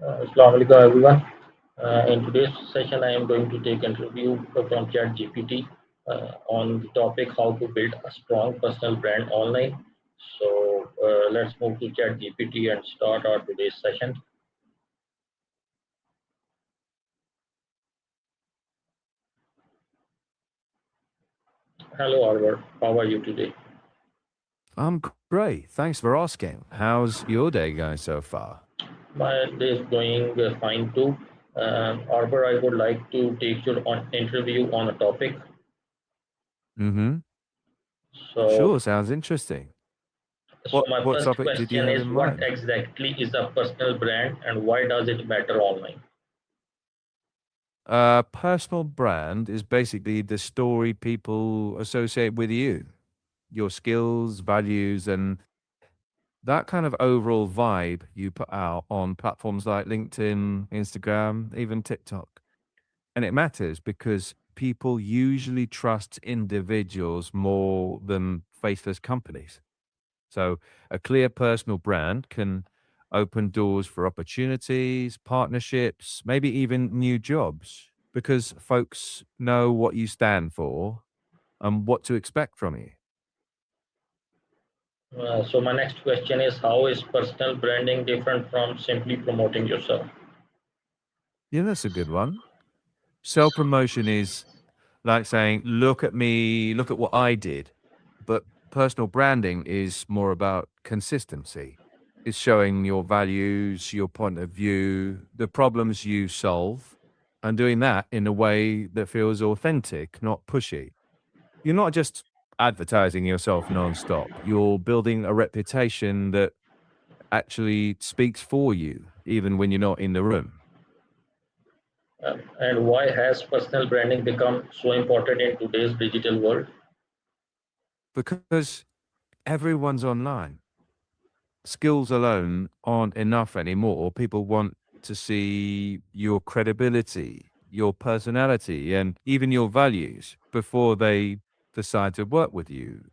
Assalamu alaikum everyone. In today's session, I am going to take interview from ChatGPT on the topic how to build a strong personal brand online. So let's move to ChatGPT and start our today's session. Hello, Arvar. How are you today? I'm great. Thanks for asking. How's your day going so far? My day is going fine too. Arvar, I would like to take your interview on a topic. Mm-hmm. So, Sure, sounds interesting. so What my what first topic did you question have is, in what mind? exactly is a personal brand and why does it matter online? Personal brand is basically the story people associate with you, your skills, values, and that kind of overall vibe you put out on platforms like LinkedIn, Instagram, even TikTok. And it matters because people usually trust individuals more than faceless companies. So a clear personal brand can open doors for opportunities, partnerships, maybe even new jobs because folks know what you stand for and what to expect from you. So my next question is, how is personal branding different from simply promoting yourself? Yeah, that's a good one. Self promotion is like saying, look at me, look at what I did. But personal branding is more about consistency. It's showing your values, your point of view, the problems you solve, and doing that in a way that feels authentic, not pushy. You're not just advertising yourself nonstop, you're building a reputation that actually speaks for you, even when you're not in the room. And why has personal branding become so important in today's digital world? Because everyone's online. Skills alone aren't enough anymore. People want to see your credibility, your personality, and even your values before they decide to work with you,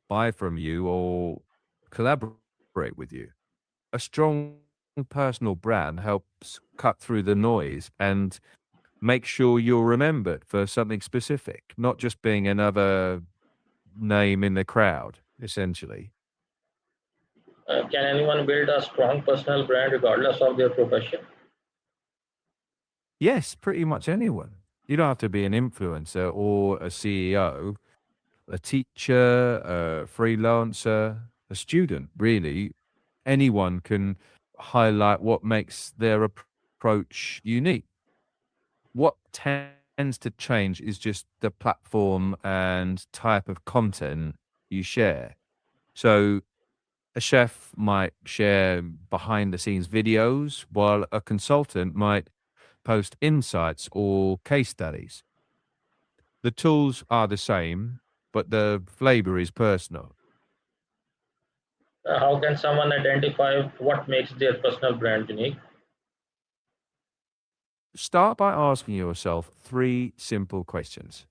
buy from you, or collaborate with you. A strong personal brand helps cut through the noise and make sure you're remembered for something specific, not just being another name in the crowd, essentially. Can anyone build a strong personal brand regardless of their profession? Yes, pretty much anyone. You don't have to be an influencer or a CEO, a teacher, a freelancer, a student, really. Anyone can highlight what makes their approach unique. What tends to change is just the platform and type of content you share. So, a chef might share behind the scenes videos, while a consultant might post insights or case studies. The tools are the same, but the flavor is personal. How can someone identify what makes their personal brand unique? Start by asking yourself three simple questions.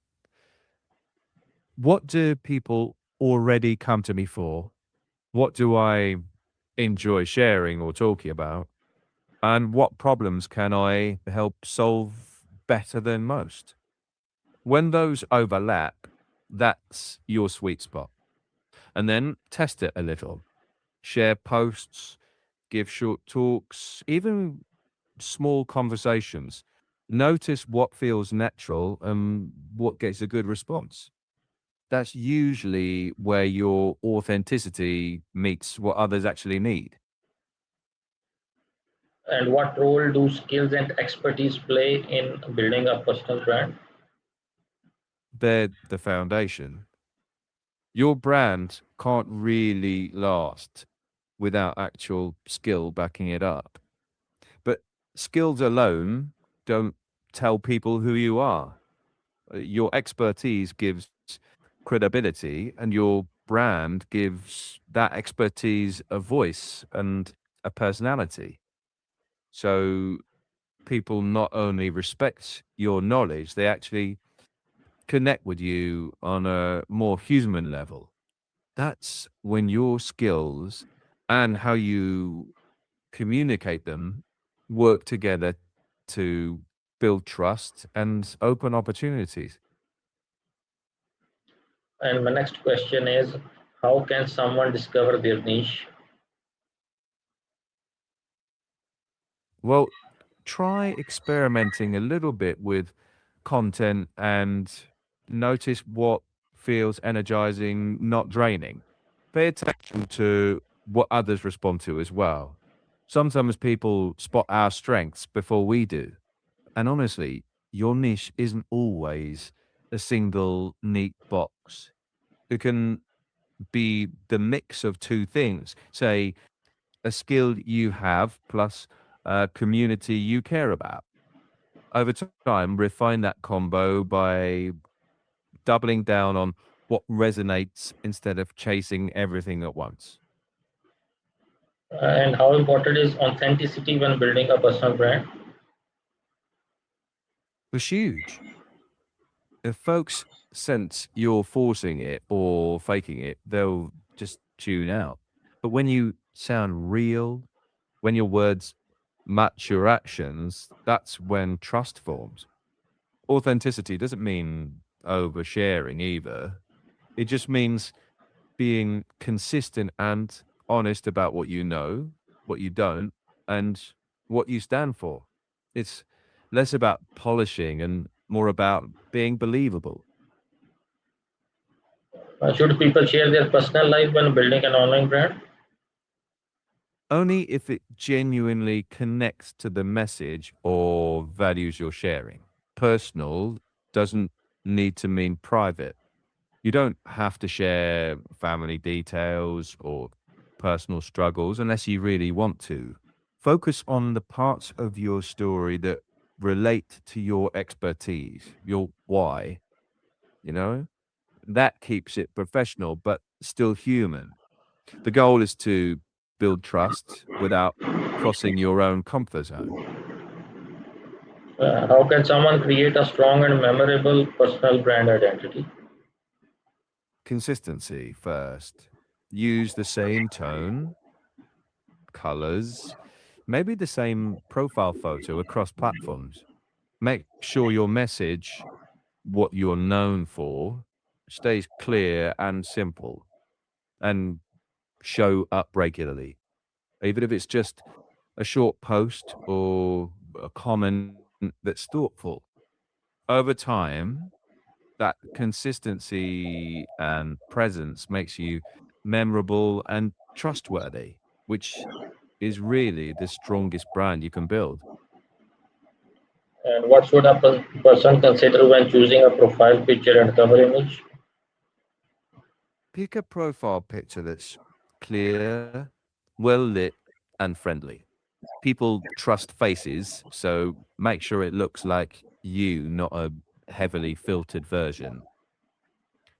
What do people already come to me for? What do I enjoy sharing or talking about? And what problems can I help solve better than most? When those overlap, that's your sweet spot. And then test it a little. Share posts, give short talks, even small conversations. Notice what feels natural and what gets a good response. That's usually where your authenticity meets what others actually need. And what role do skills and expertise play in building a personal brand? They're the foundation. Your brand can't really last without actual skill backing it up. But skills alone don't tell people who you are. Your expertise gives credibility, and your brand gives that expertise a voice and a personality. So people not only respect your knowledge, they actually connect with you on a more human level. That's when your skills and how you communicate them work together to build trust and open opportunities. And my next question is, how can someone discover their niche? Well, try experimenting a little bit with content and notice what feels energizing, not draining. Pay attention to what others respond to as well. Sometimes people spot our strengths before we do. And honestly, your niche isn't always a single neat box. It can be the mix of two things. Say, a skill you have plus a community you care about. Over time, refine that combo by doubling down on what resonates instead of chasing everything at once. And how important is authenticity when building a personal brand? It's huge. If folks sense you're forcing it or faking it, they'll just tune out. But when you sound real, when your words match your actions, that's when trust forms. Authenticity doesn't mean oversharing either. It just means being consistent and honest about what you know, what you don't, and what you stand for. It's less about polishing and more about being believable. Should people share their personal life when building an online brand? Only if it genuinely connects to the message or values you're sharing. Personal doesn't need to mean private. You don't have to share family details or personal struggles unless you really want to. Focus on the parts of your story that relate to your expertise, your why, you know? That keeps it professional, but still human. The goal is to build trust without crossing your own comfort zone. How can someone create a strong and memorable personal brand identity? Consistency first. Use the same tone, colors, maybe the same profile photo across platforms. Make sure your message, what you're known for, stays clear and simple, and show up regularly. Even if it's just a short post or a comment that's thoughtful. Over time, that consistency and presence makes you memorable and trustworthy, which is really the strongest brand you can build. And what should a person consider when choosing a profile picture and cover image? Pick a profile picture that's clear, well lit, and friendly. People trust faces, so make sure it looks like you, not a heavily filtered version.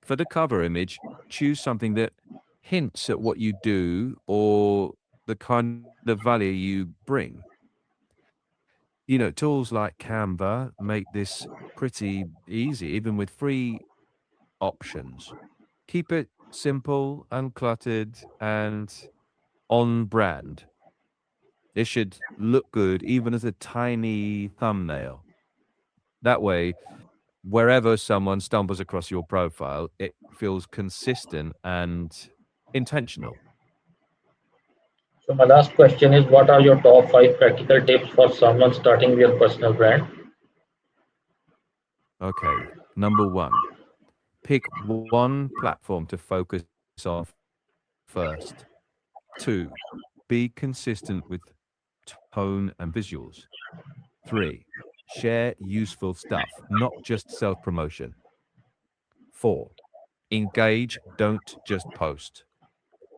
For the cover image, choose something that hints at what you do or the kind of value you bring. Tools like Canva make this pretty easy, even with free options. Keep it simple, uncluttered, and on brand. It should look good, even as a tiny thumbnail. That way, wherever someone stumbles across your profile, it feels consistent and intentional. So my last question is, what are your top five practical tips for someone starting their personal brand? Okay, number one, pick one platform to focus on first. Two, be consistent with tone and visuals. Three, share useful stuff, not just self promotion. Four, engage, don't just post.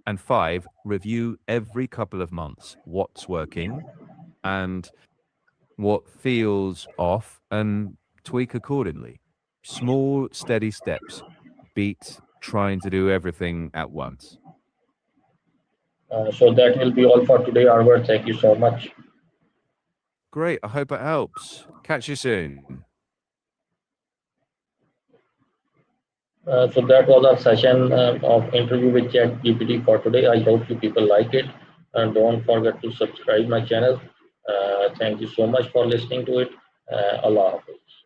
And five, review every couple of months what's working and what feels off and tweak accordingly. Small, steady steps beat trying to do everything at once. So that will be all for today, Arvid. Thank you so much. Great. I hope it helps. Catch you soon. So that was our session of interview with ChatGPT for today. I hope you people like it. And don't forget to subscribe my channel. Thank you so much for listening to it. Allah Hafiz.